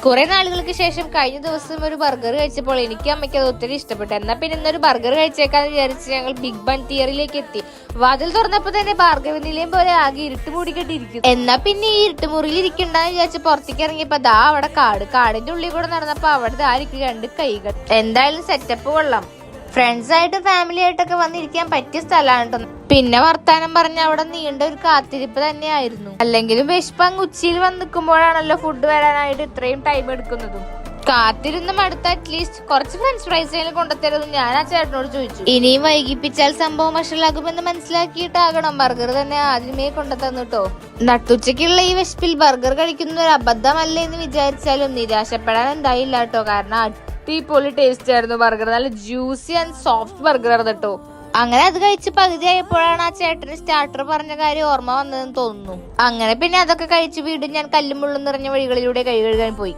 കുറെ നാളുകൾക്ക് ശേഷം കഴിഞ്ഞ ദിവസം ഒരു ബർഗർ കഴിച്ചപ്പോൾ എനിക്ക് അമ്മയ്ക്ക് അത് ഒത്തിരി ഇഷ്ടപ്പെട്ടു. എന്നാ പിന്നെ ഇന്നൊരു ബർഗർ കഴിച്ചേക്കാന്ന് വിചാരിച്ച് ഞങ്ങൾ ബിഗ് ബൺ തിയറിലേക്ക് എത്തി. വാതിൽ തുറന്നപ്പോ തന്നെ ഭാർഗവനിലയം പോലെ ആകെ ഇരുട്ട് മൂടിക്കെട്ടിരിക്കും. എന്നാ പിന്നെ ഈ ഇരുട്ടുമുറിയിൽ ഇരിക്കണ്ടെന്ന് വിചാരിച്ച് പുറത്തേക്ക് ഇറങ്ങിയപ്പോ ദാ അവിടെ കാടിന്റെ ഉള്ളിൽ കൂടെ നടന്നപ്പോ അവിടെ ആയിരിക്കും 2 കൈകൾ. എന്തായാലും സെറ്റപ്പ് കൊള്ളാം. ഫ്രണ്ട്സ് ആയിട്ട് ഫാമിലി ആയിട്ടൊക്കെ വന്നിരിക്കാൻ പറ്റിയ സ്ഥലമാണ് കേട്ടോ. പിന്നെ വർത്താനം പറഞ്ഞ അവിടെ നീണ്ട ഒരു കാത്തിരിപ്പ് തന്നെയായിരുന്നു. അല്ലെങ്കിലും വിശപ്പങ്ങ് ഉച്ചയിൽ വന്ന് നിൽക്കുമ്പോഴാണല്ലോ ഫുഡ് വരാനായിട്ട് ഇത്രയും ടൈം എടുക്കുന്നതും. കാത്തിരുന്നും അടുത്ത അറ്റ്ലീസ്റ്റ് കുറച്ച് ഫ്രഞ്ച് ഫ്രൈസ് കൊണ്ടുത്തരുന്നത് ഞാൻ ആ ചേട്ടനോട് ചോദിച്ചു. ഇനിയും വൈകിപ്പിച്ചാൽ സംഭവം വഷളാകുമെന്ന് മനസ്സിലാക്കിയിട്ടാകണം ബർഗർ തന്നെ ആദ്യമേ കൊണ്ടുതന്നിട്ടോ. നട്ടുച്ചയ്ക്കുള്ള ഈ വിശപ്പിൽ ബർഗർ കഴിക്കുന്ന ഒരു അബദ്ധമല്ലേ എന്ന് വിചാരിച്ചാലും നിരാശപ്പെടാൻ എന്തായില്ല കേട്ടോ. കാരണം അടിപൊളി ടേസ്റ്റ് ആയിരുന്നു ബർഗർ. നല്ല ജ്യൂസി ആൻഡ് സോഫ്റ്റ് ബർഗർ ആയിരുന്നു കേട്ടോ. അങ്ങനെ അത് കഴിച്ച് പകുതിയായപ്പോഴാണ് ആ ചേട്ടന് സ്റ്റാർട്ടർ പറഞ്ഞ കാര്യം ഓർമ്മ വന്നതെന്ന് തോന്നുന്നു. അങ്ങനെ പിന്നെ അതൊക്കെ കഴിച്ച് വീണ്ടും ഞാൻ കല്ലും മുള്ളും നിറഞ്ഞ വഴികളിലൂടെ കൈ കഴുകാൻ പോയി.